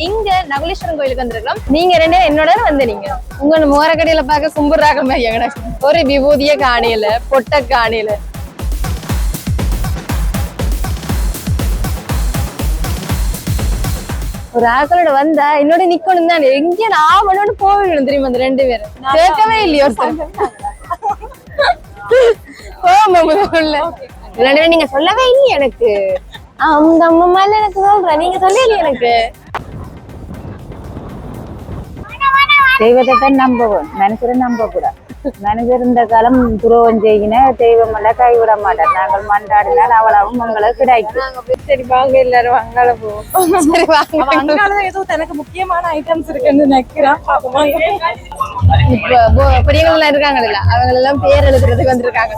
இங்க நகுலீஸ்வரன் கோயிலுக்கு வந்திருக்கோம். நீங்க ரெண்டே என்னோட வந்தீங்க. உங்க மோரக்கடையில பார்க்க கும்பிடுறாங்க மாதிரி ஒரு விபூதிய காணியில பொட்ட காணியில ஒரு ஆக்களோட வந்தா என்னோட நிக்கணும் தான் எங்க நான் போகணும் தெரியுமா அந்த ரெண்டு பேரும் கேட்கவே இல்லையோ ரெண்டு பேரும் நீங்க சொல்லவே இல்லையே எனக்கு அவங்க அம்மா மேல எனக்கு சொல்றேன் நீங்க சொல்லல எனக்கு தெய்வத்தை தான் நம்பவும் மனுஷரை நம்ப கூடாது. மனுஷர் இந்த காலம் துரோகம் செய்யின தெய்வம் எல்லாம் கைவிட மாட்டார். நாங்கள் மண்டாடினால் அவ்வளவும் மங்களை கிடைக்கும். சரி வாங்க எல்லாரும் வங்காள போவோம். சரி வாங்க ஏதோ தனக்கு முக்கியமான ஐட்டம்ஸ் இருக்குன்னு நினைக்கிறான். இப்ப பெரியவங்க இருக்காங்கல்ல அவங்க எல்லாம் பேர் எழுதுறதுக்கு வந்திருக்காங்க.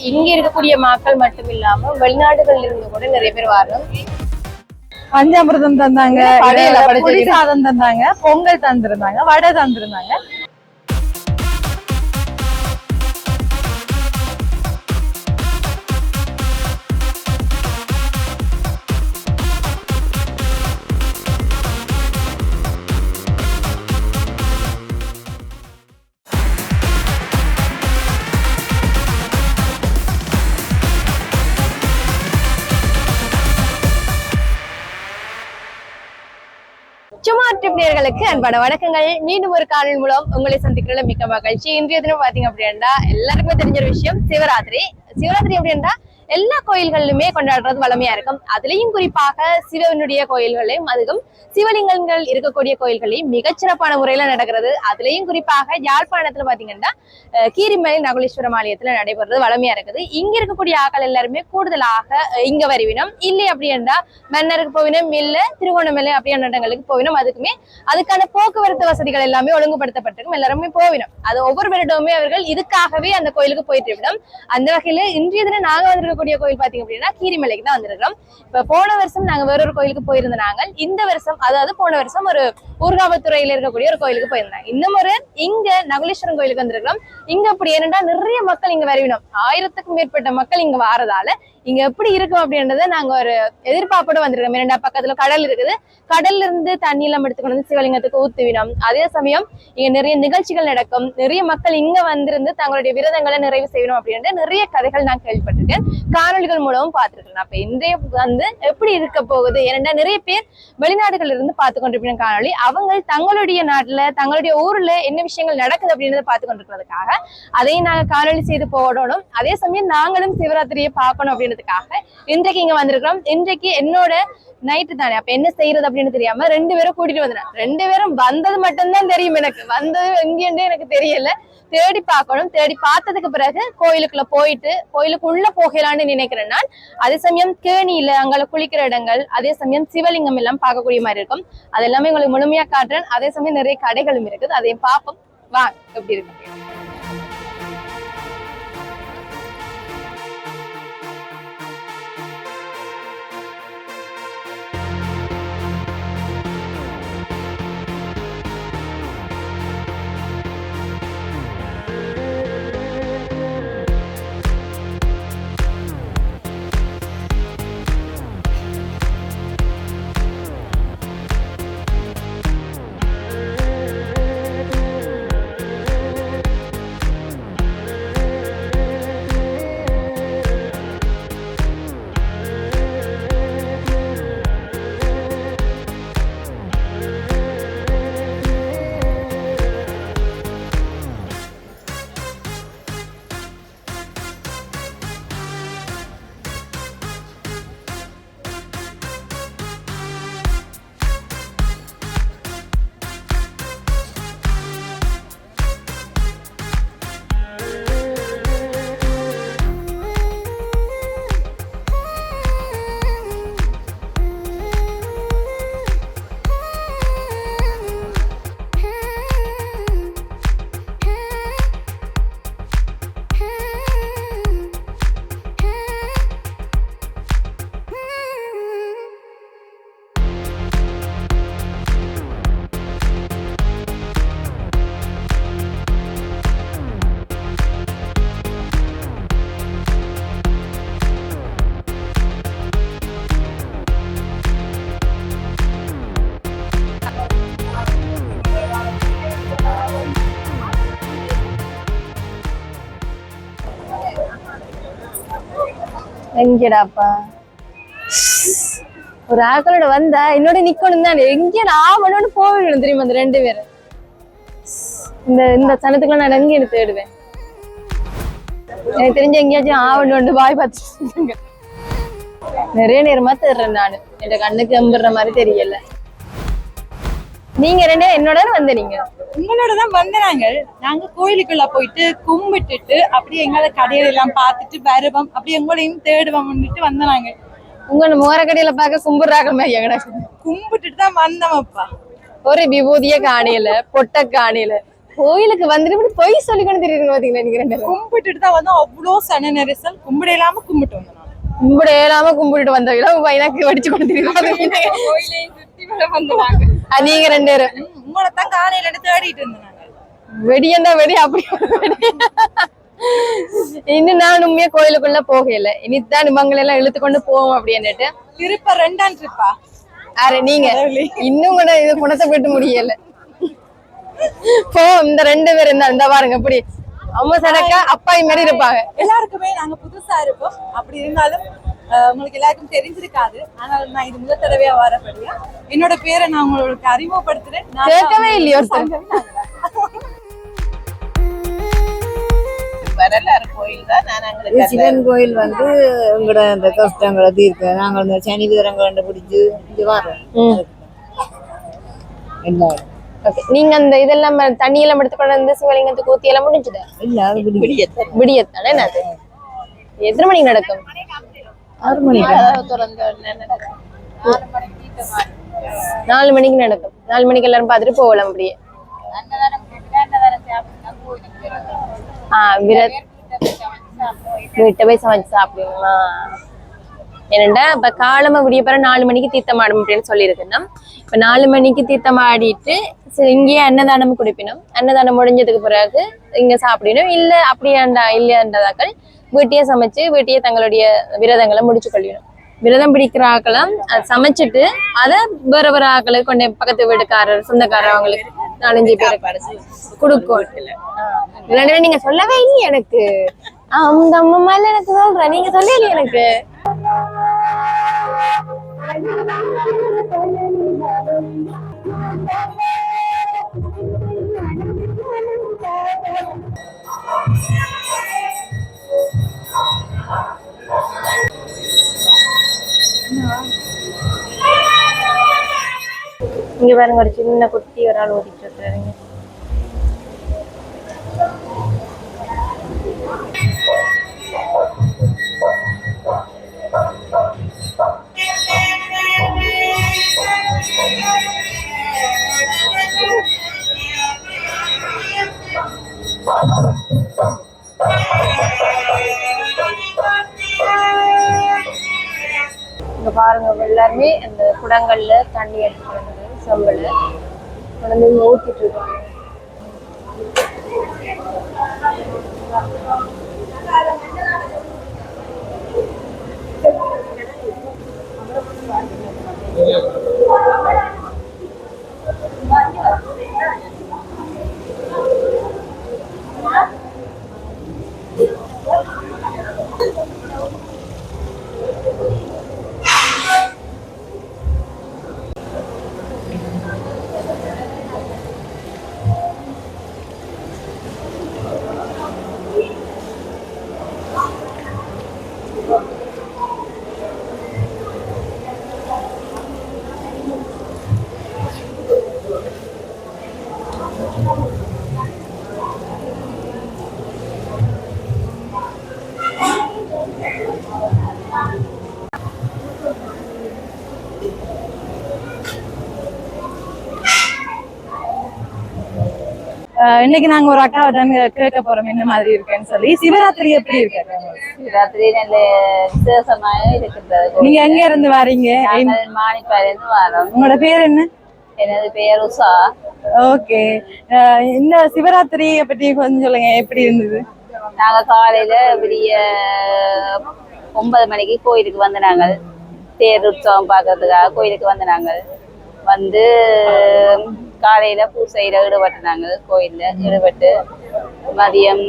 இங்க இருக்கக்கூடிய மக்கள் மட்டும் இல்லாம வெளிநாடுகள்ல இருந்து கூட நிறைய பேர் வரணும். பஞ்சாமிரதம் தந்தாங்க, புளி சாதம் தந்தாங்க, பொங்கல் தந்திருந்தாங்க, வடை தந்திருந்தாங்க. சும்மா ட்ரிப் நேயர்களுக்கு அன்பான வணக்கங்கள். மீண்டும் ஒரு காணொளி மூலம் உங்களை சந்திக்கிறதுல மிக்க மகிழ்ச்சி. இன்றைய தினம் பாத்தீங்க அப்படின்னா எல்லாருக்குமே தெரிஞ்ச ஒரு விஷயம் சிவராத்திரி. சிவராத்திரி அப்படின்னா எல்லா கோயில்களிலுமே கொண்டாடுறது வளமையா இருக்கும். அதுலயும் குறிப்பாக சிவனுடைய கோயில்களையும் அதுவும் சிவலிங்கங்கள் இருக்கக்கூடிய கோயில்களையும் மிகச்சிறப்பான முறையில நடக்கிறது. அதுலயும் குறிப்பாக யாழ்ப்பாணத்துல பாத்தீங்கன்னா கீரிமலை நகுலீஸ்வரம் ஆலயத்துல நடைபெறது வளமையா இருக்குது. இங்க இருக்கக்கூடிய ஆக்கள் எல்லாருமே கூடுதலாக இங்க வருவினம். இல்லை அப்படின்னா மன்னருக்கு போவினம், இல்ல திருகோணமலை அப்படியான இடங்களுக்கு போவினம். அதுக்கான போக்குவரத்து வசதிகள் எல்லாமே ஒழுங்குபடுத்தப்பட்டிருக்கும். எல்லாருமே போவினம். அது ஒவ்வொரு வருடமுமே அவர்கள் இதுக்காகவே அந்த கோயிலுக்கு போயிட்டு விடும். அந்த வகையில இன்றைய தினம் நாங்க வந்திருக்கக்கூடிய கோயில் பாத்தீங்க அப்படின்னா கீரிமலைக்கு தான் வந்திருக்கிறோம். இப்ப போன வருஷம் நாங்க வேறொரு கோயிலுக்கு போயிருந்த நாங்கள் இந்த வருஷம் அதாவது போன வருஷம் ஒரு ஊர்காவத்துறையில இருக்கக்கூடிய ஒரு கோயிலுக்கு போயிருந்தாங்க. இந்த முறை இங்க நகுலீஸ்வரன் கோயிலுக்கு வந்திருக்கிறோம். இங்க அப்படி என்னன்னா நிறைய மக்கள் இங்க வருவினோம். 1000க்கும் மேற்பட்ட மக்கள் இங்க வாரதால இங்க எப்படி இருக்கும் அப்படின்றத நாங்க ஒரு எதிர்பார்ப்போட வந்திருக்கோம். இரண்டா பக்கத்துல கடல் இருக்குது. கடல்ல இருந்து தண்ணி எல்லாம் எடுத்துக்கொண்டு வந்து சிவலிங்கத்துக்கு ஊத்துவினோம். அதே சமயம் இங்க நிறைய நிகழ்ச்சிகள் நடக்கும். நிறைய மக்கள் இங்க வந்திருந்து தங்களுடைய விரதங்களை நிறைவு செய்யணும் அப்படின்ற நிறைய கதைகள் நான் கேள்விப்பட்டிருக்கேன். காணொலிகள் மூலமும் பார்த்திருக்கேன். அப்ப இன்றைய வந்து எப்படி இருக்க போகுது ஏன்னா நிறைய பேர் வெளிநாடுகள்ல இருந்து பார்த்து கொண்டிருப்பின காணொலி அவங்க தங்களுடைய நாட்டுல தங்களுடைய ஊர்ல என்ன விஷயங்கள் நடக்குது அப்படின்றத பார்த்து கொண்டிருக்கிறதுக்காக அதையும் நாங்க காணொலி செய்து போடணும். அதே சமயம் நாங்களும் சிவராத்திரியை பார்க்கணும் அப்படின்னு இன்றைக்கு இங்க வந்திருக்கிறோம். இன்றைக்கு என்னோட நைட்டு தானே அப்ப என்ன செய்யறது அப்படின்னு தெரியாம ரெண்டு பேரும் கூட்டிட்டு வந்தேன். ரெண்டு பேரும் வந்தது மட்டும்தான் தெரியும். எனக்கு வந்தது எங்கேன்றே எனக்கு தெரியல. தேடி பார்க்கணும். தேடி பார்த்ததுக்கு பிறகு கோயிலுக்குள்ள போயிட்டு கோயிலுக்குள்ள போகலான்னு நினைக்கிறேன் நான். அதே சமயம் கேணியில அங்க குளிக்கிற இடங்கள் அதே சமயம் சிவலிங்கம் எல்லாம் பார்க்கக்கூடிய மாதிரி இருக்கும். அது எல்லாமே உங்களுக்கு முழுமையா காட்டுறேன். அதே சமயம் நிறைய கடைகளும் இருக்குது. அதையும் பார்ப்போம். வா எப்படி இருக்கு. எங்கடாப்பா ஒரு ஆக்களோட வந்தா என்னோட நிக்கணும் தான் எங்கடா ஆவணும்னு போகணும் தெரியுமா அந்த ரெண்டு பேரும். இந்த இந்த சனத்துக்குள்ள நான் எங்க எனக்கு தேடுவேன். எனக்கு தெரிஞ்ச எங்கேயாச்சும் ஆவணும்னு வாய் பார்த்து நிறைய நேரமா தேடுறேன் நானு. என் கண்ணுக்கு எம்புற மாதிரி தெரியல. நீங்க ரெண்டே என்னோட வந்த நீங்க உங்களோட தான் வந்தாங்க. நாங்க கோயிலுக்குள்ள போயிட்டு கும்பிட்டுட்டு அப்படியே எங்களோட கடையில எல்லாம் பார்த்துட்டு வருவோம், அப்படியே எங்களையும் தேடுவோம்னுட்டு வந்தாங்க. உங்க முகரக்கடையில பாக்க கும்பிடுறாங்க எங்கட கும்பிட்டுட்டு தான் வந்தோம்ப்பா. ஒரு விபூதிய காணையில பொட்ட காணையில கோயிலுக்கு வந்துட்டு இப்படி பொய் சொல்லிக்கணும் தெரியுது பாத்தீங்களா நீங்க ரெண்டு கும்பிட்டுட்டு தான் வந்தோம். அவ்வளோ சன நெரிசல், கும்பிட இல்லாம கும்பிட்டு வந்தோம். கும்பிட இல்லாம கும்பிட்டுட்டு வந்தவங்க எனக்கு வடிச்சு கொடுத்துருக்காங்க. நீங்க ரெண்டு பேரும் உங்களத்தான் காலையில தேடிட்டு இருந்தாங்க. வெடியண்டா வெடி அப்படி இன்னும் நான் உண்மையா கோயிலுக்குள்ள போகல. இனித்தான் நிமங்களை எல்லாம் இழுத்து கொண்டு போவோம் அப்படின்னுட்டு. திருப்ப 2ஆம் ட்ரிப்பா? அரே நீங்க இன்னும் கூட இது குணத்தை போட்டு முடியல. போ இந்த ரெண்டு பேர் இந்த பாருங்க அப்படி அம்மா சடக்கா அப்பாய் மாதிரி இருப்பாங்க. எல்லாருக்குமே நாங்க புதுசா இருப்போம். அப்படி இருந்தாலும் உங்களுக்கு எல்லாருக்கும் தெரிஞ்சிருக்காது. ஆனால் நான் இது முதல் தடவையா வரப்படியா என்னோட பேரை நான் உங்களுக்கு அறிமுகப்படுத்துறேன். கேட்கவே இல்லையோ வரலாறு கோயில் தான். நான் சிவன் கோயில் வந்து உங்களோட அந்த கஷ்டங்களை தீர்க்க நாங்கள் இந்த சனி விதரங்களை கண்டுபிடிச்சு இது வரோம். நீங்க அந்த இதெல்லாம் தண்ணியெல்லாம் எடுத்துக்கொண்டு வந்து சிவலிங்கத்துக்கு ஊத்தி எல்லாம் முடிஞ்சுது இல்ல அது விடியத்தானே. என்னது எத்தனை மணிக்கு நடக்கும்? 6 மணிக்கு 4 மணிக்கு நடக்கும். 4 மணிக்கு எல்லாரும் பார்த்துட்டு போகலாம் அப்படியே. வீட்டை போய் சமைச்சு சாப்பிடுமா? என்னண்டா இப்ப காலமா விடிய பிற 4 மணிக்கு தீர்த்தமாடும் அப்படின்னு சொல்லியிருக்குன்னா இப்ப 4 மணிக்கு தீர்த்தமாடிட்டு இங்கேயே அன்னதானம் குடிப்பினோம். அன்னதானம் முடிஞ்சதுக்கு பிறகு இங்க சாப்பிடணும். இல்ல அப்படியாண்டா இல்லையாண்டதாக்கள் வீட்டையே சமைச்சு வீட்டையே தங்களுடைய விரதங்களை முடிச்சு கொள்ளணும். விரதம் பிடிக்கிற ஆக்கெல்லாம் சமைச்சிட்டு அதை வேற வேற ஆக்களுக்கு கொண்டு பக்கத்து வீட்டுக்காரர் சொந்தக்காரர் அவங்களுக்கு 4-5 பேருக்கு கொடுக்கும். இல்லைன்னா நீங்க சொல்லவே இல்லையே எனக்கு. அந்த அம்மா மேல எனக்கு சொல்றேன், நீங்க சொல்லல எனக்கு. இங்க பாருங்க ஒரு சின்ன குட்டி ஒரு ஆள் ஓடிட்டு இருக்காருங்க. இங்க பாருங்க எல்லாருமே அந்த குடங்கள்ல தண்ணி எடுத்துட்டு வந்து செம்பல கொண்டு ஊத்திட்டு இருக்காங்க. இன்னைக்கு நாங்க ஒரு அக்காவை தான் கேட்க போறோம் என்ன மாதிரி இருக்குன்னு சொல்லி. சிவராத்திரி எப்படி இருக்கு? சிவராத்திரி நல்ல விசேஷமாக இருக்கிறது. நீங்க எங்க இருந்து வரீங்க? மாணிப்பால இருந்து வரோம். உங்களோட பேர் என்ன? எனது பெயர் உஷா. ஓகே, இந்த சிவராத்திரியை பற்றி கொஞ்சம் சொல்லுங்க, எப்படி இருந்தது? நாங்க காலையில விடிய 9 மணிக்கு கோயிலுக்கு வந்து நாங்கள் தேர் உற்சவம் பார்க்கறதுக்காக கோயிலுக்கு வந்து நாங்கள் வந்து காலையில பூசையில ஈடுபட்டுனாங்க. கோயில்ல ஈடுபட்டு மதியம்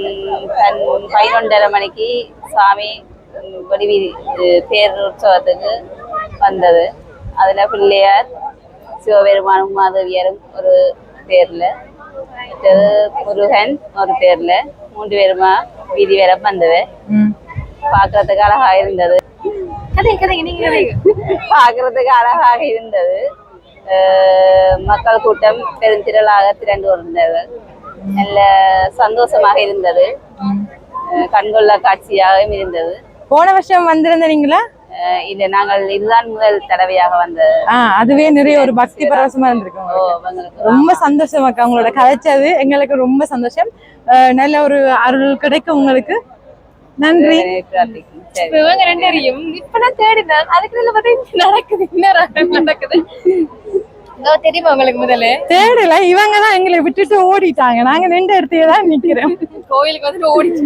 11:30 மணிக்கு சாமி வடிவீதி தேர் உற்சவத்துக்கு வந்தது. அதுல பிள்ளையார், சிவபெருமானும் மாதவியரும் ஒரு தேர்ல, மற்றது முருகன் ஒரு தேர்ல, 3 பேருமா வீதி வேற வந்தது. பாக்குறதுக்கு அழகா இருந்தது. பாக்குறதுக்கு அழகாக இருந்தது. மக்கள் கூட்டம் பெருந்திரளாக திரண்டு கொண்டிருந்தது. நல்ல சந்தோஷமாக இருந்தது. கண்கொள்ள காட்சியாகவும் இருந்தது. போன வருஷம் வந்திருந்தீங்களா? இல்ல, நாங்கள் இதுதான் முதல் தடவையாக வந்தது. அதுவே நிறைய ஒரு பக்தி பரவசமா இருந்திருக்கும். ரொம்ப சந்தோஷம் அக்கா, உங்களோட கதைச்சது எங்களுக்கு ரொம்ப சந்தோஷம். நல்ல ஒரு அருள் கிடைக்கும் உங்களுக்கு. நன்றி. இவங்க 2 பேரையும் இப்ப நான் தேடினேன். அதுக்கு பார்த்தா நடக்குது, என்ன நடக்குது தெரியுமா உங்களுக்கு? முதல்ல தேடல, இவங்க தான் எங்களை விட்டுட்டு ஓடிட்டாங்க. நாங்க 2 இடத்தையே தான் நிக்கிறோம். கோயிலுக்கு வந்துட்டு ஓடிச்சு.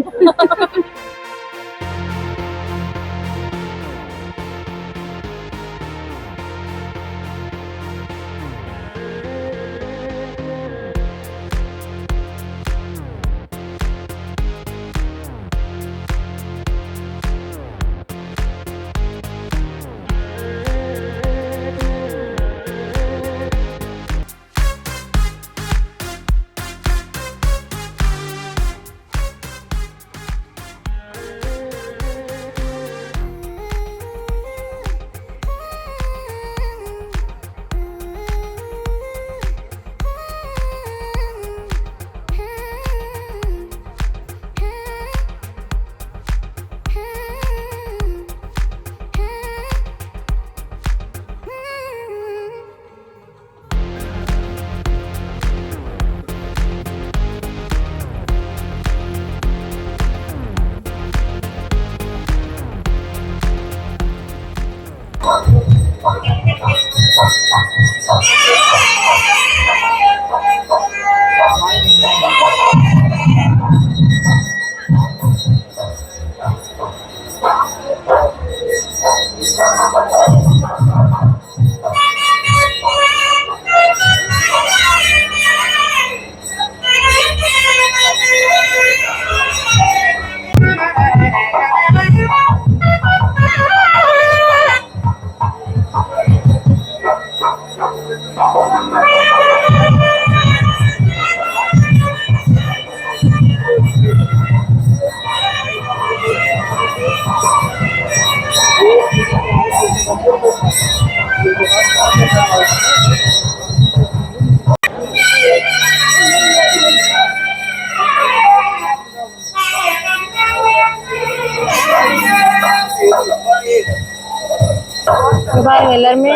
பாருங்க, எல்லாருமே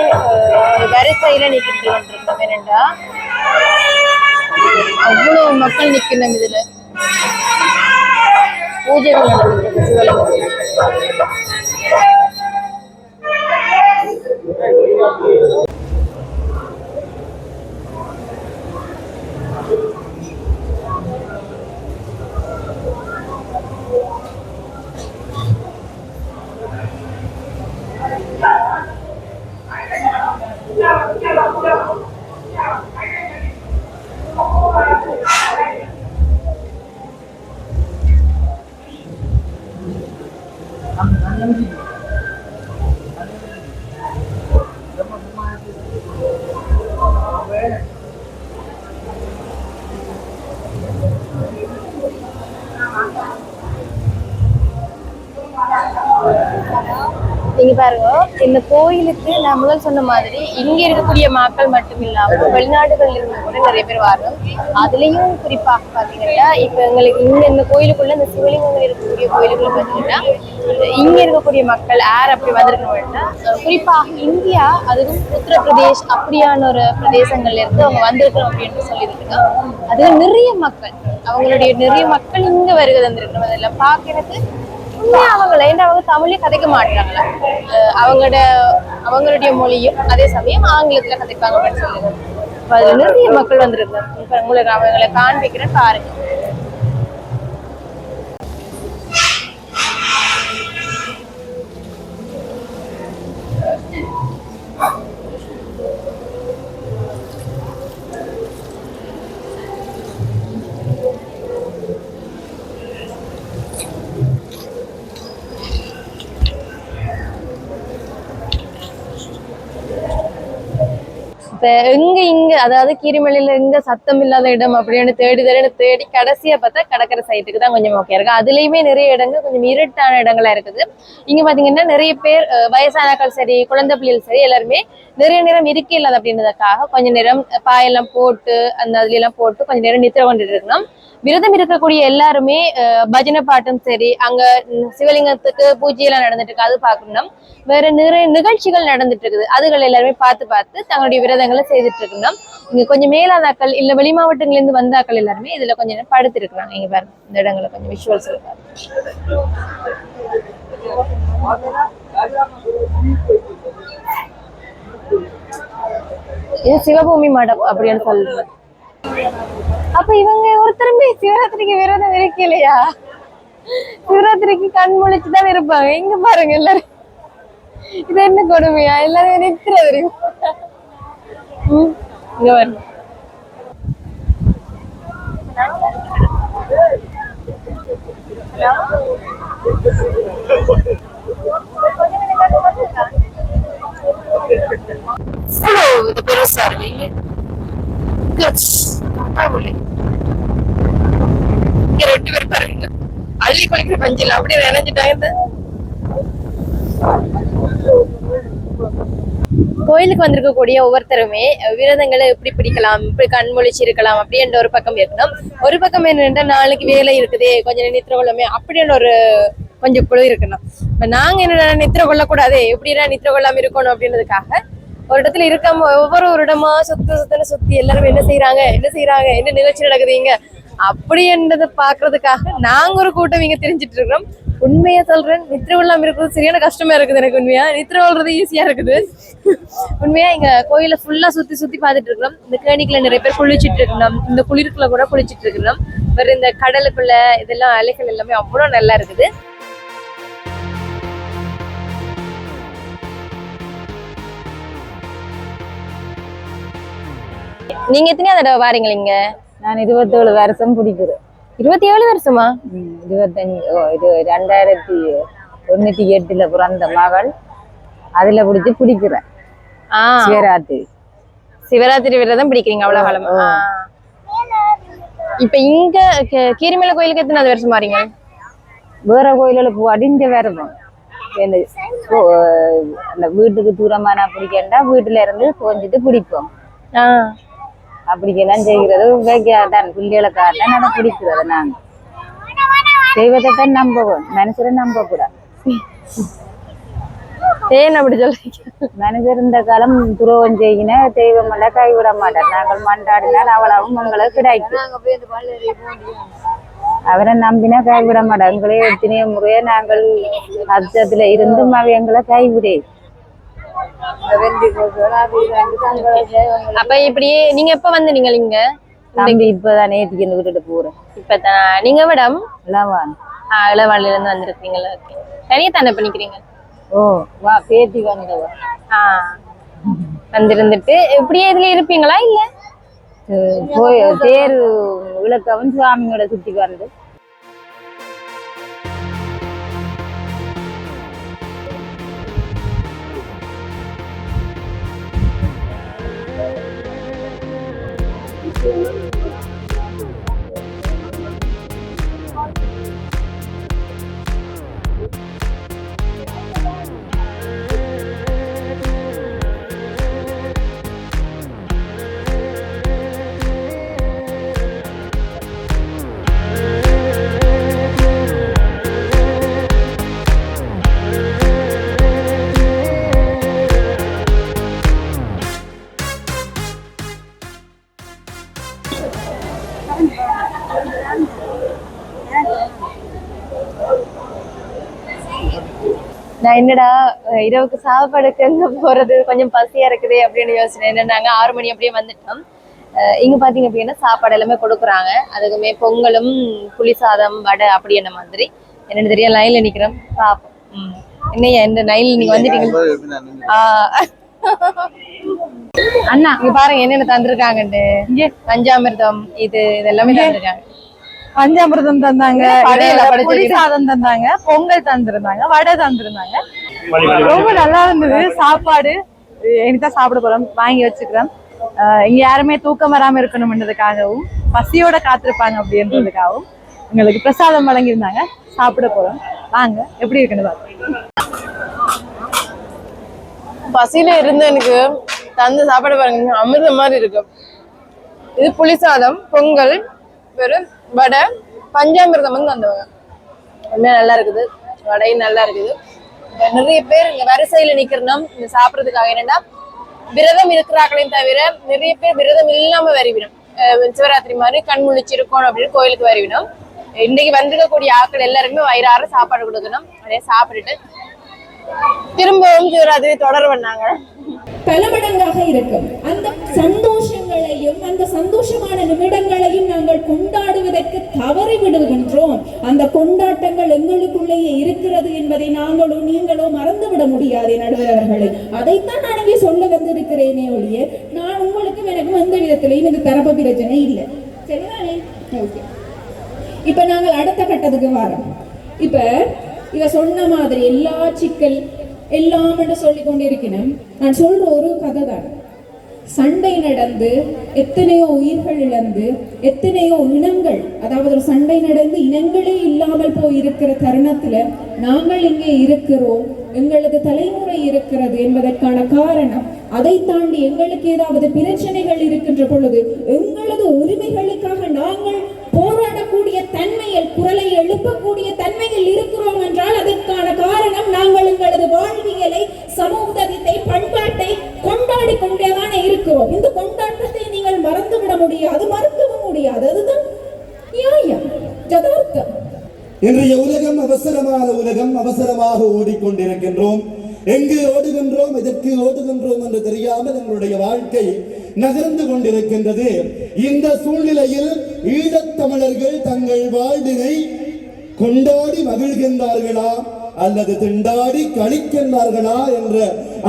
வரிசையில நிக்கிட்டு கொண்டிருக்கோம். என்னண்டா அவ்வளவு மக்கள் நிக்கணும். இதுல பூஜைகள் நடந்துட்டு சிவலிங்கம். நீங்க பாருங்க, இந்த கோயிலுக்கு நான் முதல் சொன்ன மாதிரி இங்க இருக்கக்கூடிய மக்கள் மட்டும் இல்லாம வெளிநாடுகள்ல இருந்து கூட நிறைய பேர் வரணும். அதுலயும் குறிப்பாக பாத்தீங்கன்னா, இப்ப எங்களுக்கு இங்க இந்த கோயிலுக்குள்ள இந்த சிவலிங்கங்கள் இருக்கக்கூடிய கோயிலுக்குள்ள பாத்தீங்கன்னா, இங்க இருக்கக்கூடிய மக்கள் யார் அப்படி வந்திருக்கணும்னா, குறிப்பாக இந்தியா, அதுவும் உத்தரப்பிரதேஷ் அப்படியான ஒரு பிரதேசங்கள்ல இருந்து அவங்க வந்திருக்கணும் அப்படின்னு சொல்லியிருக்காங்க. அதுல நிறைய மக்கள், அவங்களுடைய நிறைய மக்கள் இங்க வருகை தந்திருக்கணும். அதெல்லாம் பாக்குறது அவங்கள ஏன்னா அவங்க தமிழே கதைக்க மாட்டாங்க. அவங்களுடைய மொழியும் அதே சமயம் ஆங்கிலத்துல கதைப்பாங்க அப்படின்னு சொல்லுங்க. அதுல நிறைய மக்கள் வந்திருக்காங்க. உங்களுக்கு அவங்களை காண்பிக்கிறேன் பாருங்க. இப்ப எங்க இங்க அதாவது கீரிமலையில எங்க சத்தம் இல்லாத இடம் அப்படின்னு தேடி கடைசியா பார்த்தா கடற்கரை சைட்டுக்கு தான் கொஞ்சம் ஓகே இருக்கு. அதுலயுமே நிறைய இடங்கள் கொஞ்சம் இருட்டான இடங்களா இருக்குது. இங்க பாத்தீங்கன்னா நிறைய பேர் வயசானாக்கள் சரி, குழந்தை பிள்ளைகள் சரி, எல்லாருமே நிறைய நேரம் இருக்க இல்லாத அப்படின்றதுக்காக கொஞ்ச நேரம் பாயெல்லாம் போட்டு அந்த அதுல எல்லாம் போட்டு கொஞ்ச நேரம் நித்திர கொண்டுட்டு இருக்கணும். விரதம் இருக்கக்கூடிய எல்லாருமே பஜனை பாட்டும் சரி, அங்க சிவலிங்கத்துக்கு பூஜை எல்லாம் நடந்துட்டு இருக்கு, அது பார்க்கணும். வேற நிறைய நிகழ்ச்சிகள் நடந்துட்டு இருக்குது, அதுகள் எல்லாருமே பார்த்து தங்களுடைய விரதங்களை செய்துட்டு இருக்கணும். இங்க கொஞ்சம் மேலாதாக்கள் இல்ல வெளி மாவட்டங்கள்ல இருந்து வந்தாக்கள் எல்லாருமே இதுல கொஞ்சம் நேரம் படுத்து இருக்கிறாங்க. இங்க பாருங்க இந்த இடங்களை கொஞ்சம் விஷுவல்ஸ் இருக்காரு. இது சிவபூமி மடம் அப்படின்னு சொல்றது. அப்ப இவங்க ஒருத்தருமே சிவராத்திரிக்கு விரதம் இருக்கலையா? சிவராத்திரிக்கு கண் முழிச்சுதான் இருப்பாங்க. இங்க பாருங்க எல்லாரும், இது என்ன கொடுமையா? எல்லாரும் நித்திர வரைக்கும் இங்க பாருங்க. இது பெருசா இருக்கு. இங்க 2 பேர் பாருங்க, அள்ளி குளிக்கிற பஞ்சில அப்படியே நினைஞ்சிட்டாங்க. கோயிலுக்கு வந்திருக்கக்கூடிய ஒவ்வொருத்தருமே விரதங்களை எப்படி பிடிக்கலாம், இப்படி கண்மொழிச்சு இருக்கலாம் அப்படின்ற ஒரு பக்கம் இருக்கணும். ஒரு பக்கம் என்னன்னா நாளைக்கு வேலை இருக்குதே கொஞ்சம் நித்திர கொள்ளமே அப்படின்ற ஒரு கொஞ்சம் குழு இருக்கணும். இப்ப நாங்க என்ன நித்திர கொள்ளக்கூடாது, எப்படின்னா நித்திர கொள்ளாம இருக்கணும் அப்படின்றதுக்காக ஒரு இடத்துல இருக்காம ஒவ்வொரு இடமா சுத்தி எல்லாரும் என்ன செய்யறாங்க என்ன நிகழ்ச்சி நடக்குதுங்க அப்படின்றத பாக்குறதுக்காக நாங்க ஒரு கூட்டம் இங்க தெரிஞ்சிட்டு இருக்கிறோம். உண்மையா சொல்றேன், நித்திர கொள்ளாம இருக்கிறது சரியான கஷ்டமா இருக்குது எனக்கு. உண்மையா நித்திர கொள்றது ஈஸியா இருக்குது. உண்மையா இங்க கோயில ஃபுல்லா சுத்தி பார்த்துட்டு இருக்கிறோம். இந்த கேணிக்குள்ள நிறைய பேர் குளிச்சுட்டு இருக்கணும், இந்த குளிருக்குள்ள கூட குளிச்சுட்டு இருக்கணும். வேற இந்த கடலுக்குள்ள இதெல்லாம் அலைகள் எல்லாமே அவ்வளவு நல்லா இருக்குது. நீங்க எத்தனையா தடவை வாரீங்க இங்க? நான் 27 வருஷம் பிடிக்கிறேன். 27 வருஷமா? 25 இது 2098 பிறந்த மகள், அதுல பிடிக்கிறேன். சிவராத்திரி விரதம் பிடிக்கிறீங்க அவ்வளவு காலமா? இப்ப இங்க கீரிமலை கோயிலுக்கு எத்தனை வருஷம் வாரீங்க? வேற கோயிலுக்கு அடிஞ்ச விரதம் அந்த வீட்டுக்கு தூரமான பிடிக்கண்டா வீட்டுல இருந்து கொஞ்சிட்டு பிடிப்போம். அப்படிக்கெல்லாம் செய்கிறது தான் பிள்ளைகளுக்காகத்தான் அதை பிடிக்கிறது. நாங்க தெய்வத்தை தான் நம்புவோம், மனுஷரை நம்ப கூடாது. ஏன் அப்படி சொல்றீங்க? மனுஷர் இந்த காலம் துரோகம் செய்யின தெய்வம் எல்லாம் கைவிட மாட்டார். நாங்கள் மன்றாடினால் அவளாவும் உங்களுக்கு கிடைக்கும். அவரை நம்பினா கைவிட மாட்டார். எங்களே எத்தனையோ முறையே நாங்கள் அச்சத்துல இருந்தும் அவ எங்களை கைவிடே. அப்ப இப்படியே நீங்க எப்ப வந்து நீங்க இங்க? தம்பி இப்பதான் நேற்றுக்கு இந்த விட்டுட்டு போறேன். இப்பதான் நீங்க மேடம் இளவான் இளவான்ல இருந்து வந்திருக்கீங்களா? தனியா தானே பண்ணிக்கிறீங்க? ஓ வா பேத்தி வந்தவ வந்திருந்துட்டு இப்படியே இதுல இருப்பீங்களா? இல்ல போய் தேர் விளக்கவும் சுவாமியோட சுத்தி வந்து நான் என்னடா இரவுக்கு சாப்பாடுக்கு எங்க போறது, கொஞ்சம் பசியா இருக்குது அப்படின்னு யோசனை. என்னன்னாங்க 6 மணி அப்படியே வந்துட்டோம். இங்க பாத்தீங்க அப்படின்னா சாப்பாடு எல்லாமே கொடுக்குறாங்க. அதுக்குமே பொங்கலும் புளி சாதம் வடை அப்படி என்ன மாதிரி என்னன்னு தெரியும். லைன்ல நிக்கிறோம் பாப்போம். என்னையா இந்த லைன்ல நீங்க வந்துட்டீங்க? அண்ணா இங்க பாருங்க என்னென்ன தந்திருக்காங்கன்னு. பஞ்சாமிர்தம் இதெல்லாமே தந்திருக்காங்க. பஞ்சாமிர்தம் தந்தாங்க, புளி சாதம் தந்தாங்க, பொங்கல் தந்திருந்தாங்க, வடை தந்திருந்தாங்க. ரொம்ப நல்லா இருந்தது சாப்பாடு. இனிதான் சாப்பிட போறோம், வாங்கி வச்சுக்கிறேன். இங்க யாருமே தூக்கம் வராம இருக்கணும்ன்றதுக்காகவும் பசியோட காத்திருப்பாங்க அப்படின்றதுக்காகவும் எங்களுக்கு பிரசாதம் வழங்கியிருந்தாங்க. சாப்பிட போறோம், வாங்க எப்படி இருக்குன்னு பாருங்க. பசியில இருந்து எனக்கு தந்து சாப்பாடு பாருங்க, அமிர்தம் மாதிரி இருக்கு. இது புளிசாதம், பொங்கல், வெறும் வடை, பஞ்சாமிர்தம் வந்து தந்தவங்க. உண்மையா நல்லா இருக்குது, வடையும் நல்லா இருக்குது. நிறைய பேர் இங்க வரிசையில நிக்கிறோம் இங்க சாப்பிடறதுக்காக. என்னன்னா விரதம் இருக்கிறார்களையும் தவிர நிறைய பேர் விரதம் இல்லாம வருவிடும். சிவராத்திரி மாதிரி கண் முழிச்சிருக்கணும் அப்படின்னு கோயிலுக்கு வருவிடும். இன்னைக்கு வந்திருக்கக்கூடிய ஆட்கள் எல்லாருக்குமே வயிறார சாப்பாடு கொடுக்கணும். அப்படியே சாப்பிட்டுட்டு திரும்பவும் சிவராத்திரி தொடர் பண்ணாங்க. பல மடங்காக இருக்கும். அந்த சந்தோஷங்களையும் அந்த சந்தோஷமான நிமிடங்களையும் நாங்கள் கொண்டாடுவதற்கு தவறி விடுகின்றோம். அந்த கொண்டாட்டங்கள் எங்களுக்குள்ளேயே இருக்கிறது என்பதை நாங்களோ நீங்களோ மறந்துவிட முடியாது நடுவர்களே. அதைத்தான் நான் இங்கே சொல்ல வந்திருக்கிறேனே ஒழிய நான் உங்களுக்கு எனக்கு எந்த விதத்திலையும் இந்த தரப்பு பிரச்சனை இல்லை. சரிதானே? ஓகே. இப்ப நாங்கள் அடுத்த கட்டத்துக்கு வரோம். இப்ப இவ சொன்ன மாதிரி எல்லா சிக்கல் எல்லாம் என்று சொல்லிக் கொண்டிருக்கணும். நான் சொல்ற ஒரு கதை தான். சண்டை நடந்து எத்தனையோ உயிர்கள் இழந்து எத்தனையோ இனங்கள், அதாவது ஒரு சண்டை நடந்து இனங்களே இல்லாமல் போய் இருக்கிற தருணத்துல நாங்கள் இங்கே இருக்கிறோம், எங்களது தலைமுறை இருக்கிறது என்பதற்கான காரணம், அதை தாண்டி எங்களுக்கு ஏதாவது பிரச்சனைகள் இருக்கின்ற பொழுது எங்களது உரிமைகளுக்காக நாங்கள் போராடக்கூடிய தன்மையில், குரலை எழுப்பக்கூடிய தன்மையில் இருக்கிறோம் என்றால் அதற்கான காரணம் நாங்கள் எங்களது வாழ்வியலை, சமூகத்தை, பண்பாட்டை கொண்டாடி கொண்டேதானே இருக்கிறோம். இந்த கொண்டாட்டத்தை நீங்கள் மறந்துவிட முடியாது, மறுக்கவும் முடியாது. அதுதான் நியாயம், யதார்த்தம். இன்றைய உலகம் அவசரமான உலகம், அவசரமாக ஓடிக்கொண்டிருக்கின்றோம். எங்கு ஓடுகின்றோம், எதற்கு ஓடுகின்றோம் என்று தெரியாமல் எங்களுடைய வாழ்க்கை நகர்ந்து கொண்டிருக்கின்றது. இந்த சூழ்நிலையில் ஈழத்தமிழர்கள் தங்கள் வாழ்வினை கொண்டாடி மகிழ்கின்றார்களா அல்லது திண்டாடி கழிக்கின்றார்களா என்ற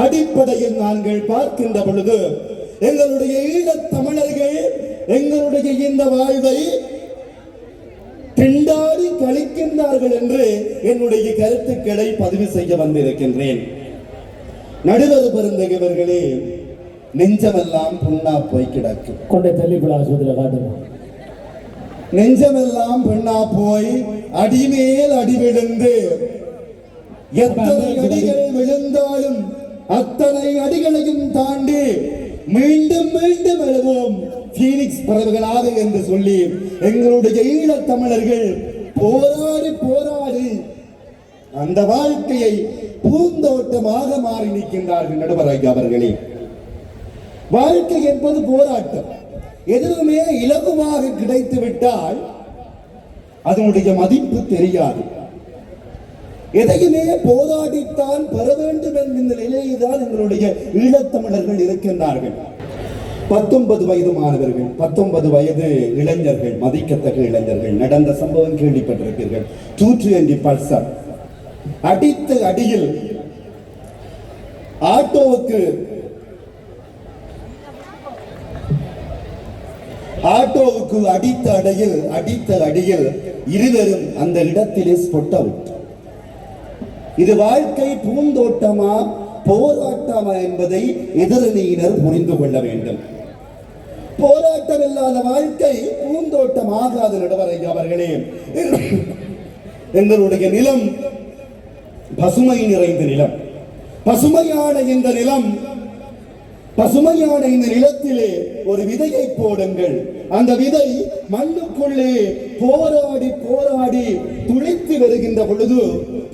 அடிப்படையில் நாங்கள் பார்க்கின்ற பொழுது எங்களுடைய ஈழத்தமிழர்கள் எங்களுடைய இந்த வாழ்வை திண்டாடி கழிக்கின்றார்கள் என்று என்னுடைய கருத்துக்களை பதிவு செய்ய வந்திருக்கின்றேன். நடுவர் பெருந்தகவர்களே, நெஞ்சமெல்லாம் புண்ணா போய் கிடக்கும். கொண்டை தள்ளிவிழா நெஞ்சமெல்லாம் பெண்ணா போய் அடிமேல் அடி விழுந்து எத்தனை அடிகள் விழுந்தாலும் அத்தனை அடிகளையும் தாண்டி மீண்டும் மீண்டும் எழுவோம் பீனிக்ஸ் பறவைகளாக என்று சொல்லி எங்களுடைய ஈழத் தமிழர்கள் போராடி போராடி அந்த வாழ்க்கையை பூந்தோட்டமாக மாறி நிற்கின்றார்கள். நடுவராக அவர்களே, வாழ்க்கை என்பது போராட்டம். எதுவுமே இலகுவாக கிடைத்து விட்டால் அதனுடைய மதிப்பு தெரியாது. எதையுமே போராடித்தான் பெற வேண்டும் என்கின்ற நிலையில்தான் எங்களுடைய ஈழத்தமிழர்கள் இருக்கின்றார்கள். 19 வயது மாணவர்கள், 19 வயது இளைஞர்கள், மதிக்கத்தக்க இளைஞர்கள். நடந்த சம்பவம் கேள்விப்பட்டிருப்பீர்கள். 220 பல்சர் அடித்த அடியில் ஆட்டோவுக்கு அடித்த அடியில் இருவரும் அந்த இடத்திலே ஸ்பாட் அவுட். இது வாழ்க்கை பூந்தோட்டமா போராட்டமா என்பதை எதிரணியினர் புரிந்து கொள்ள வேண்டும். போராட்டம் இல்லாத வாழ்க்கை பூந்தோட்டம் ஆகாத நடுவரை அவர்களே. எங்களுடைய நிலம் பசுமை நிறைந்த நிலம். பசுமையான இந்த நிலத்திலே ஒரு விதையை போடுங்கள். அந்த விதை மண்ணுக்குள்ளே போராடி போராடி துளித்து வருகின்ற பொழுது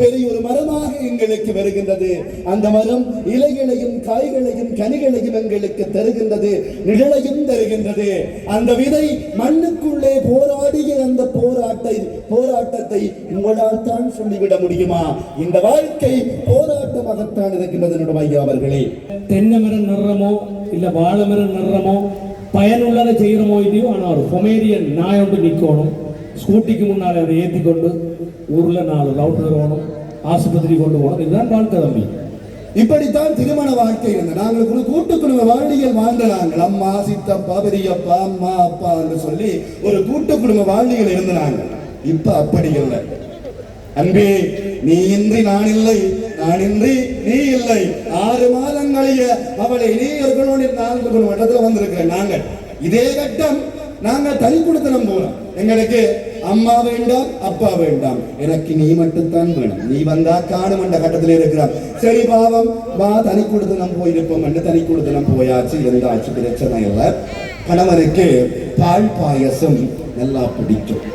பெரிய ஒரு மரமாக எங்களுக்கு வருகின்றது. அந்த மரம் இலைகளையும் காய்களையும் கனிகளையும் எங்களுக்கு தருகின்றது, நிழலையும் தருகின்றது. அந்த விதை மண்ணுக்குள்ளே போராடிய அந்த போராட்டத்தை உங்களால் தான் சொல்லிவிட முடியுமா? இந்த வாழ்க்கை போராட்டமாகத்தான் இருக்கின்றது நடுவையா அவர்களே. தென்னை மரம் நடுறமோ இல்ல வாழை மரம் நடுறமோ பயனுள்ளதை செய்யறமோ இல்லையோ, ஆனால் ஒரு பொமேரியன் நாய் ஒன்று நிற்கணும். ஸ்கூட்டிக்கு முன்னால் அதை ஏற்றி கொண்டு ஊரில் 4 ரவுண்ட் வரணும், ஆஸ்பத்திரி கொண்டு போகணும். இதுதான் வாழ்க்கை தம்பி. இப்படித்தான் திருமண வாழ்க்கை இருந்தது. நாங்கள் கூட்டு குடும்ப வாழ்க்கையில் வாழ்ந்த நாங்கள் அம்மா, சித்தப்பா, பெரியப்பா, அம்மா, அப்பா என்று சொல்லி ஒரு கூட்டு குடும்ப வாழ்க்கையில் இருந்த நாங்கள். இப்ப அப்படி இல்லை. அன்பே நீ இன்றி நான் இல்லை, நான் இன்றி நீ இல்லை. 6 மாதங்களைய அவளை இளைஞர்களோடு 4 வட்டத்துல வந்திருக்கிறேன். நாங்கள் இதே கட்டம் நாங்கள் தனி கொடுத்தனம் போறோம். எங்களுக்கு அம்மா வேண்டாம், அப்பா வேண்டாம், எனக்கு நீ மட்டும்தான் வேணும். நீ வந்தா காணும் என்ற கட்டத்தில் இருக்கிறான். சரி பாவம் வா, தனி கொடுத்தனம் போயிருப்போம் என்று தனி கொடுத்தனம் போயாச்சு. எந்த ஆட்சி பிரச்சனை இல்லை. கணவனுக்கு பால் பாயசம் நல்லா பிடிக்கும்.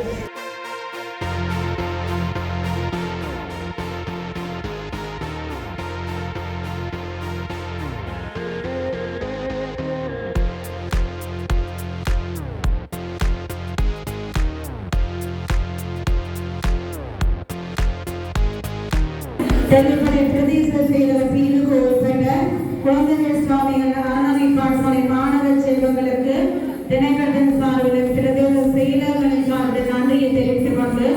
தெலுங்கை பிரதேச செயலர் பிரிவுக்கு உட்பட்ட குழந்தைகள் சுவாமிகள் அறநிலை பாடசாலை மாணவ செல்வங்களுக்கு தினகரன் சார்பில் பிரதேச செயலர்களின் சார்பில் நன்றியை தெரிவித்துக் கொண்டு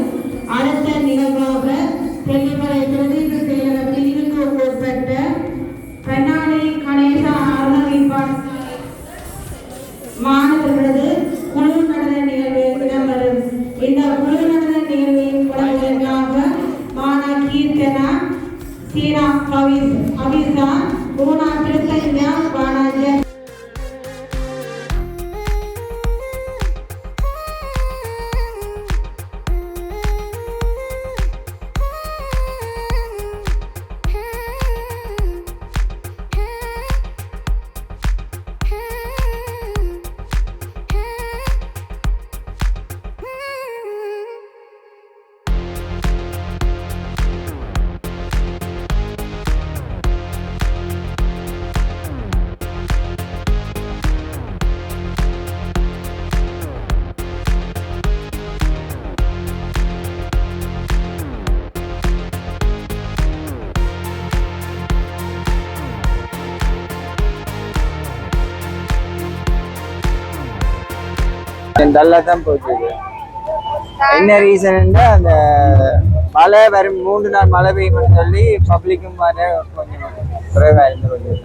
அடுத்த நிகழ்வாக தெலுங்கை பிரதேச செயலர் பிரிவுக்கு உட்பட்ட பெண்ணாலை கணேசா அறநிலை பாடசாலை மாணவர்களது குழு நடன நிகழ்வு இடம்பெறும். இந்த குழு நடன நிகழ்வின் குழந்தைகளாக மாணா கீர்த்தனா, சீனா அவிசா, பூனா திருத்தஞ்சா, வானாஜர் நல்லா தான் போச்சு. என்ன ரீசன்னா அந்த மழை வரும் 3 நாள் மழை பெய்யும்னு சொல்லி பப்ளிக்கும் வர கொஞ்சம் குறைவா இருந்து கொஞ்சம்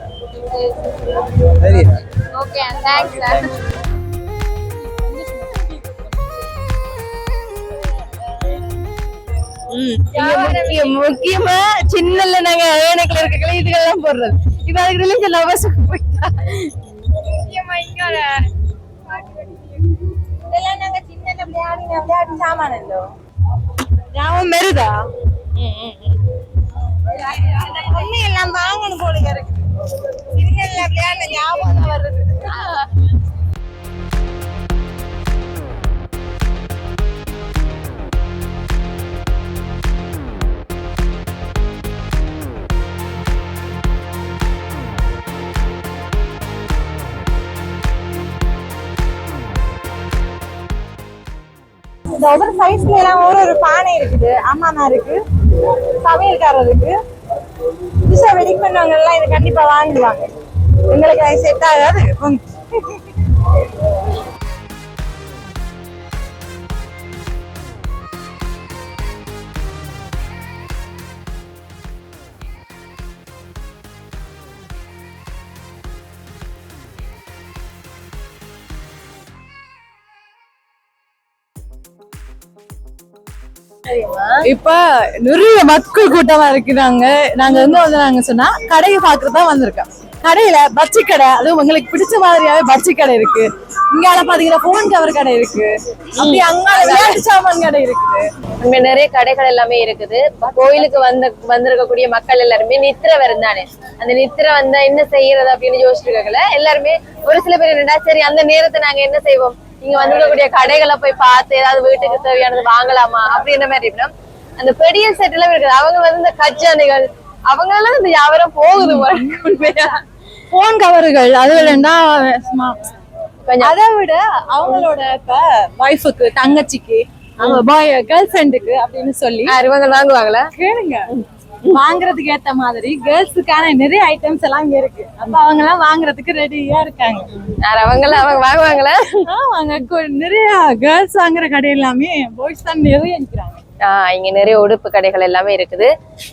சரி. Okay, thanks sir. முக்கியமா சின்னல நாங்க ஏனக்குல இருக்கல இதுக்கெல்லாம் போடுறது. இப்ப அதுக்கு ரிலீஜன் அவசியம் போயிட்டா. முக்கியமா இங்க இதெல்லாம் நாங்க சின்னல விளையாடி சாமான் இல்லோ ஞாபகம் வருதா? பொண்ணு எல்லாம் வாங்கணும் போல இருக்கு. சின்னல விளையாட ஞாபகம் வருது. ஒவ்வொரு சைஸ்ல எல்லாம் ஒரு பானை இருக்குது, அம்மாமா இருக்கு, சமையல்காரர் இருக்கு. புதுசா வெடிக் பண்ணவங்க எல்லாம் இது கண்டிப்பா வாங்குவாங்க. எங்களுக்கு அது செட் ஆகாது. இப்ப நிறைய மக்கள் கூட்டமா இருக்கிறாங்க. நாங்க நாங்க சொன்னா கடையை பாக்குறதா வந்திருக்கோம். கடையில பச்சி கடை, அதுவும் உங்களுக்கு பிடிச்ச மாதிரியாவே பச்சி கடை இருக்கு. இங்கால பாத்தீங்கன்னா போன் கவர் கடை இருக்கு, அப்படி அங்கால விளையாட்டு சாமான் கடை இருக்குது. அங்க நிறைய கடைகள் எல்லாமே இருக்குது. கோயிலுக்கு வந்திருக்கக்கூடிய மக்கள் எல்லாருமே நித்திரை வருந்தானே, அந்த நித்திரை வந்தா என்ன செய்யறது அப்படின்னு யோசிச்சிருக்காங்கல்ல எல்லாருமே. ஒரு சில பேர் என்னடா சரி அந்த நேரத்தை நாங்க என்ன செய்வோம், இங்க வந்திருக்கக்கூடிய கடைகளை போய் பார்த்து ஏதாவது வீட்டுக்கு தேவையானது வாங்கலாமா அப்படின்ற மாதிரி இருக்கணும். அந்த பெடியல் செட் எல்லாம் இருக்குது. அவங்க இந்த கச்சானிகள் அவங்க எல்லாம் இந்த வியாபாரம் போகுது. உண்மையா போன் கவர்கள் அது இல்லைன்னா அதை விட அவங்களோட இப்ப வைஃபுக்கு, தங்கச்சிக்கு, அவங்க பாய் கேர்ள் ஃப்ரெண்டுக்கு அப்படின்னு சொல்லி இவங்க வாங்குவாங்களா கேளுங்க. வாங்குறதுக்கு ஏத்த மாதிரி கேர்ள்ஸுக்கான நிறைய ஐட்டம்ஸ் எல்லாம் இங்க இருக்கு. அப்ப அவங்க எல்லாம் வாங்குறதுக்கு ரெடியா இருக்காங்க. அவங்க வாங்குவாங்களா? அவங்க நிறைய கேர்ள்ஸ் வாங்குற கடை எல்லாமே பாய்ஸ் தான் நிறைய நிக்கிறாங்க. இங்க நிறைய உடுப்பு கடைகள் எல்லாமே இருக்குது.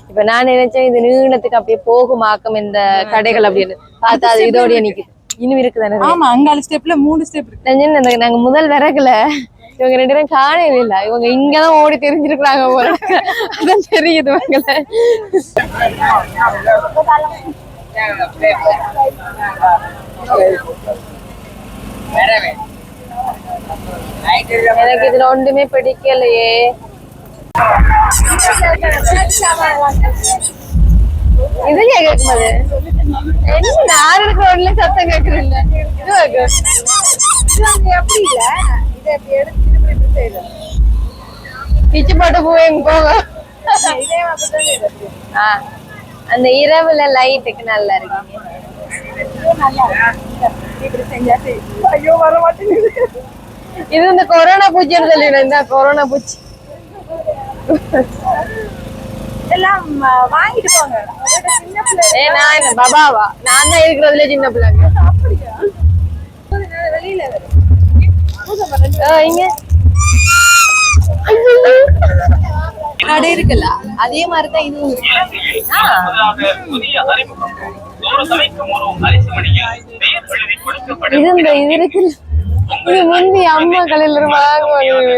இப்ப நான் நினைச்சேன் இது நீளத்துக்கு அப்படியே போகுமாக்கும் இந்த கடைகள் அப்படின்னு பார்த்தா அது இதோடய நிக்குது. இன்னும் இருக்குதானே? ஆமா, அங்கால ஸ்டெப்ல 3 ஸ்டெப் இருக்கு. நாங்க முதல் விறகுல இவங்க 2 பேரும் காணவே இல்ல. இவங்க இங்கதான் ஓடி தெரிஞ்சிருக்கிறாங்க போல. அதான் தெரியுது இவங்களை. எனக்கு இதுல ஒன்றுமே பிடிக்கலையே. இதுலயே கேட்கும்போது என்ன நாருக்கு ரோட்ல சத்தம் கேட்கறதில்ல. இது அப்படி இல்ல, இதை அப்படி எடுத்து பிச்சு போட்டு போவேங்க போக. அந்த இரவுல லைட்டுக்கு நல்லா இருக்கு. இது இந்த கொரோனா பூச்சின்னு சொல்லிடுறேன். கொரோனா பூச்சி எல்லாம் வாங்கிட்டு போங்க. நான் என்ன பாபாவா? நான் தான் இருக்கிறதுல சின்ன பிள்ளைங்க. வெளியில இங்க கடை இருக்குல்ல, அதே மாதிரிதான் இதுவும். இது இருக்கு. இது முந்தி அம்மா கடையில வாங்குவாங்க.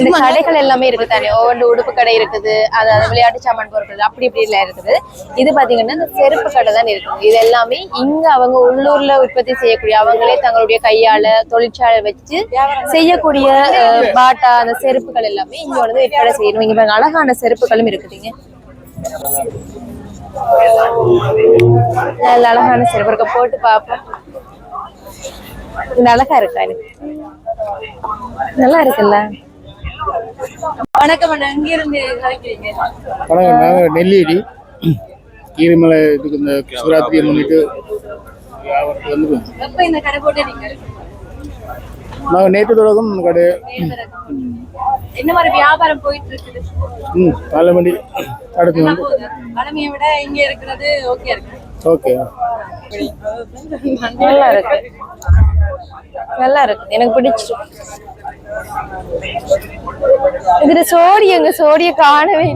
இந்த கடைகள் எல்லாமே இருக்கு தானே. ஒவ்வொரு உடுப்பு கடை இருக்குது, அதாவது விளையாட்டு சாமான் பொருட்கள் அப்படி இப்படி எல்லாம் இருக்குது. இது பாத்தீங்கன்னா இந்த செருப்பு கடை தான் இருக்குது. இது எல்லாமே இங்க அவங்க உள்ளூர்ல உற்பத்தி செய்யக்கூடிய, அவங்களே தங்களுடைய கையால தொழிற்சாலை வச்சு செய்யக்கூடிய பாட்டா அந்த செருப்புகள் எல்லாமே இங்க வந்து விற்பனை செய்யணும். இங்க பாருங்க அழகான செருப்புகளும் இருக்குதுங்க. நல்ல அழகான செருப்பு இருக்க, போட்டு பார்ப்போம். இது அழகா இருக்கா? எனக்கு நல்லா இருக்குல்ல. வணக்கம் அண்ணா, எங்க இருந்து கலைக்கிறீங்க? வணக்கம், நாங்கள் நெல்லியடி கீரிமலை இதுக்கு இந்த சிவராத்திரியை முன்னிட்டு வந்து எப்ப இந்த கடை போட்டீங்க? நாங்கள் நேற்று தொடக்கம் இந்த கடை. என்ன மாதிரி வியாபாரம் போயிட்டு இருக்குது? 4 மணி அடுத்து வந்து பழமையை விட இங்க இருக்கிறது ஓகே இருக்கு. ஓகே, நல்லா இருக்கு, நல்லா இருக்கு, எனக்கு பிடிச்சிருக்கு. இதுல சோடிய காணவே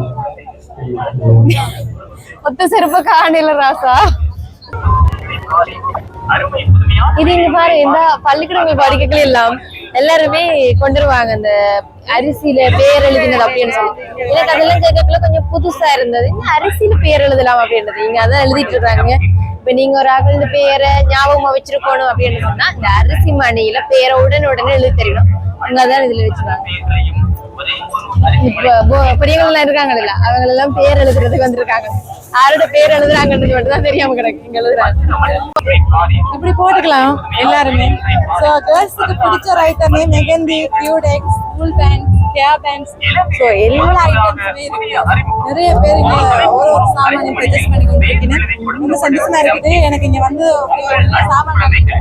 ஒத்த செருப்ப காணல ராசா. இது இங்க பாரு, இந்த பள்ளிக்கூடங்கள் படிக்கல எல்லாம் எல்லாருமே கொண்டுருவாங்க அந்த அரிசியில பேர் எழுதினது அப்படின்னு சொல்லி. எனக்கு அதெல்லாம் கேட்கக்குள்ள கொஞ்சம் புதுசா இருந்தது. அரிசியில பேர் எழுதலாம் அப்படின்றது இங்க அதான் எழுதிட்டு இருக்காங்க. இப்ப நீங்க ஒரு ஆக்கள் இந்த பேரை ஞாபகமா வச்சிருக்கணும் அப்படின்னு சொன்னா இந்த அரிசி மணியில பேரை உடனே எழுதி தெரியணும். இங்க அதான் இதுல வச்சிருக்காங்க. இப்ப பெரியவங்க இருக்காங்கல்ல, அவங்க எல்லாம் பேர் எழுதுறதுக்கு வந்திருக்காங்க. யாரோட பேர் எழுதுறாங்கன்றது மட்டும் தான் தெரியாம கிடக்கு. இங்க எழுதுறாங்க. இப்படி போட்டுக்கலாம் எல்லாருமே. ஸோ கேர்ள்ஸுக்கு பிடிச்ச ஐட்டமே mehndi, Cutex, school bands, hair bands, so எல்லா ஐட்டம்ஸுமே இருக்கு. நிறைய பேர் இங்க ஒரு சாமான் பர்ச்சேஸ் பண்ணி கொண்டு இருக்கீங்க. ரொம்ப சந்தோஷமா இருக்குது. எனக்கு இங்க வந்து சாமான் இருக்குது.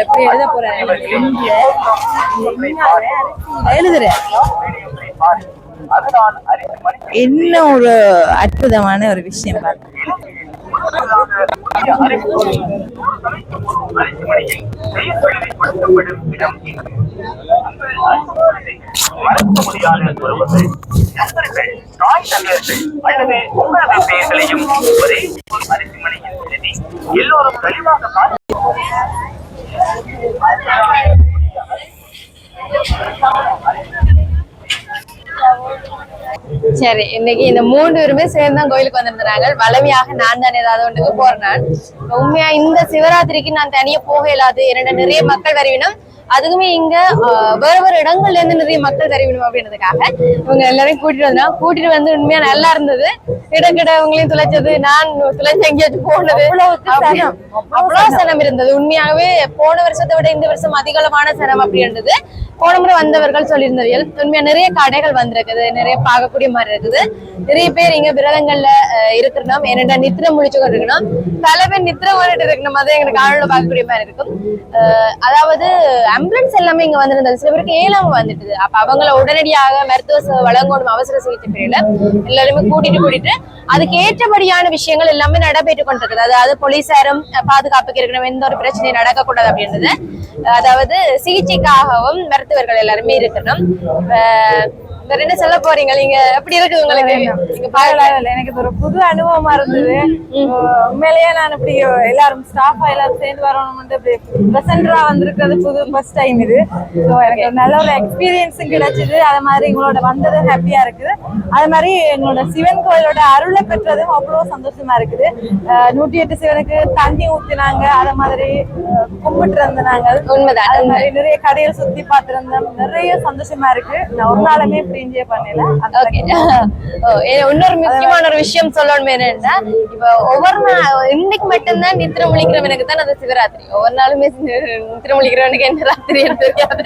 எப்படி எழுத போறேன் எழுதுறேன். என்ன ஒரு அற்புதமான ஒரு விஷயம் பாருங்க. சரி, இன்னைக்கு இந்த 3 பேருமே சேர்ந்து கோயிலுக்கு வந்திருந்தாங்க. வளமையாக நான் தான் ஏதாவது ஒன்றுக்கு போறேன். உண்மையா இந்த சிவராத்திரிக்கு நான் தனியா போக இயலாது. என்னோட நிறைய மக்கள் வருவினும், அதுக்குமே இங்க வேற இடங்கள்ல இருந்து நிறைய மக்கள் வருவினும் அப்படின்றதுக்காக இவங்க எல்லாரையும் கூட்டிட்டு வந்து உண்மையா நல்லா இருந்தது. இடக்கிட இவங்களையும் துளைச்சது, நான் துளைச்சு எங்கேயாச்சும் போனது, அவ்வளவு சனம் இருந்தது. உண்மையாகவே போன வருஷத்தை விட இந்த வருஷம் அதிகளவான சனம் அப்படின்றது போன முறை வந்தவர்கள் சொல்லியிருந்தவர்கள். உண்மையா நிறைய கடைகள் வந்திருக்குது, நிறைய பார்க்கக்கூடிய மாதிரி இருக்குது. நிறைய பேர் இங்க விரதங்கள்ல இருக்கணும். என்னடா நித்திர முழிச்சு கொண்டு இருக்கணும், பல பேர் நித்திர ஓடிட்டு இருக்கணும். அதை எங்களுக்கு ஆளுநர் பார்க்கக்கூடிய மாதிரி இருக்கும். அதாவது ஆம்புலன்ஸ் எல்லாமே இங்க வந்திருந்தது. சில பேருக்கு ஏழாம வந்துட்டுது. அப்ப அவங்கள உடனடியாக மருத்துவ வழங்கணும். அவசர சிகிச்சை பிரிவுல எல்லாருமே கூட்டிட்டு அதுக்கு ஏற்றபடியான விஷயங்கள் எல்லாமே நடைபெற்று கொண்டிருக்குது. அதாவது போலீசாரும் பாதுகாப்புக்கு இருக்கணும், எந்த ஒரு பிரச்சனையும் நடக்கக்கூடாது அப்படின்றது. அதாவது சிகிச்சைக்காகவும் மருத்துவர்கள் எல்லாருமே இருக்கணும். வேற என்ன சொல்ல போறீங்க? நீங்க எப்படி இருக்குது உங்களுக்கு? எனக்கு இது ஒரு புது அனுபவமா இருந்தது. உண்மையிலேயே நான் இப்படி எல்லாரும் ஸ்டாஃபா எல்லாரும் சேர்ந்து வரணும்னு இப்படி பிரசன்டரா வந்திருக்கிறது புது ஃபர்ஸ்ட் டைம் இது. ஸோ எனக்கு நல்ல ஒரு எக்ஸ்பீரியன்ஸும் கிடைச்சிது. அது மாதிரி எங்களோட வந்தது ஹாப்பியா இருக்குது. அது மாதிரி எங்களோட சிவன் கோயிலோட அருளை பெற்றதும் அவ்வளோ சந்தோஷமா இருக்குது. 108 சிவனுக்கு தண்ணி ஊத்தினாங்க, அத மாதிரி கும்பிட்டு இருந்தாங்க. உண்மைதான். அது மாதிரி நிறைய கடையை சுத்தி பார்த்திருந்தோம். நிறைய சந்தோஷமா இருக்கு. நான் ஒரு நாளுமே இப்படி என்ஜாய் பண்ணல. இன்னொரு முக்கியமான ஒரு விஷயம் சொல்லணும் என்னன்னா, இப்ப ஒவ்வொரு இன்னைக்கு மட்டும்தான் நித்திர முழிக்கிறவனுக்கு தான் அது சிவராத்திரி. ஒவ்வொரு நாளுமே நித்திர முழிக்கிறவனுக்கு என்ன ராத்திரி தெரியாது.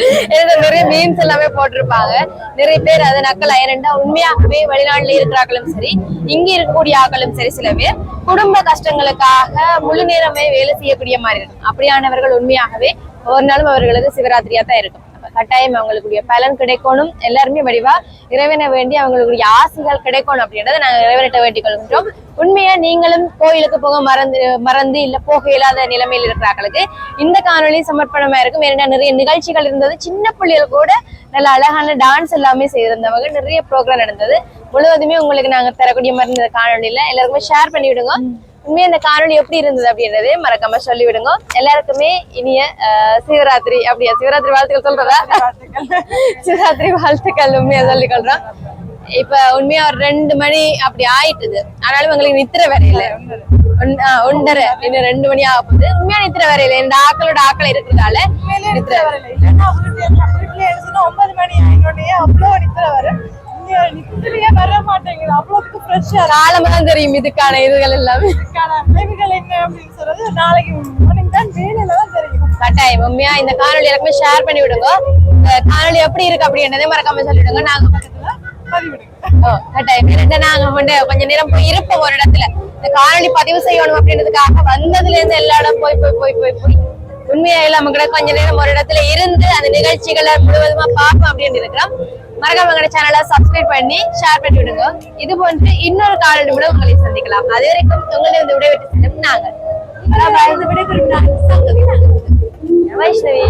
நிறைய மீம்ஸ் எல்லாமே போட்டிருப்பாங்க. நிறைய பேர் அதை நக்கல் ஆயிரண்டா. உண்மையாகவே வெளிநாட்டுல இருக்கிறார்களும் சரி, இங்க இருக்கக்கூடிய ஆக்களும் சரி, சில பேர் குடும்ப கஷ்டங்களுக்காக முழு நேரமே வேலை செய்யக்கூடிய மாதிரி இருக்கும். அப்படியானவர்கள் உண்மையாகவே ஒவ்வொரு நாளும் அவர்களுக்கு சிவராத்திரியா தான் இருக்கும். கட்டாயம் அவங்களுக்குரிய பலன் கிடைக்கணும். எல்லாருமே வடிவா இறைவனை வேண்டி அவங்களுக்குரிய ஆசைகள் கிடைக்கணும் அப்படின்றத நாங்க இறைவனிட்ட வேண்டிக் கொள்கின்றோம். உண்மையா நீங்களும் கோயிலுக்கு போக மறந்து இல்ல போக இயலாத நிலைமையில் இருக்கிறார்களுக்கு இந்த காணொலி சமர்ப்பணமா இருக்கும். ஏன்னா நிறைய நிகழ்ச்சிகள் இருந்தது. சின்ன பிள்ளைகள் கூட நல்ல அழகான டான்ஸ் எல்லாமே செய்திருந்தவங்க. நிறைய ப்ரோக்ராம் நடந்தது. முழுவதுமே உங்களுக்கு நாங்க தரக்கூடிய மாதிரி இந்த காணொலியில எல்லாருக்குமே ஷேர் பண்ணி விடுங்க. உண்மையா இந்த காணொலி எப்படி இருந்தது அப்படின்றதே மறக்காம சொல்லி விடுங்க. எல்லாருக்குமே இனிய சிவராத்திரி. அப்படியா சிவராத்திரி வாழ்த்துக்கள் சொல்றதா? சிவராத்திரி வாழ்த்துக்கள் உண்மையா சொல்லிக் கொள்றோம். இப்ப உண்மையா ஒரு 2 மணி அப்படி ஆயிட்டுது. ஆனாலும் எங்களுக்கு நித்திர வரையில 1:30 இன்னும் 2 மணி ஆக போகுது. உண்மையா நித்திர வரையில இந்த ஆக்களோட ஆக்கள் இருக்கிறதால நித்திர வரையில 9 மணி ஆயினோடனே அவ்வளோ நித்திர வரும். நித்திரையே வர மாட்டேங்குது. அவ்வளவுக்கு ஃப்ரெஷ்ஷா காலம்தான் தெரியும் இதுக்கான இதுகள் எல்லாமே. விளைவுகள் என்ன அப்படின்னு சொல்றது நாளைக்கு மார்னிங் தான் வேலையில தான் தெரியும். கட்டாயம் உண்மையா இந்த காணொலி எல்லாருமே ஷேர் பண்ணி விடுங்க. இந்த காணொலி எப்படி இருக்கு அப்படின்றதே மறக்காம சொல்லிவிடுங்க. நாங்க கட்டாயம் நாங்க கொஞ்ச நேரம் போய் இருப்போம் ஒரு இடத்துல. இந்த காணொலி பதிவு செய்யணும் அப்படின்றதுக்காக வந்ததுல இருந்து எல்லா இடம் போய் போய் போய் போய் போய் உண்மையா இல்லாம கூட கொஞ்ச நேரம் ஒரு இடத்துல இருந்து அந்த நிகழ்ச்சிகளை முழுவதுமா பார்ப்போம் அப்படின்னு இருக்கிறோம். மறக்காம எங்க சேனலை சப்ஸ்கிரைப் பண்ணி ஷேர் பண்ணி விடுங்க. இது போன்று இன்னொரு காணொலி கூட உங்களை சந்திக்கலாம். அது வரைக்கும் உங்களிடம் விடைபெற்று செல்லும் நாங்கள் வைஷ்ணவி.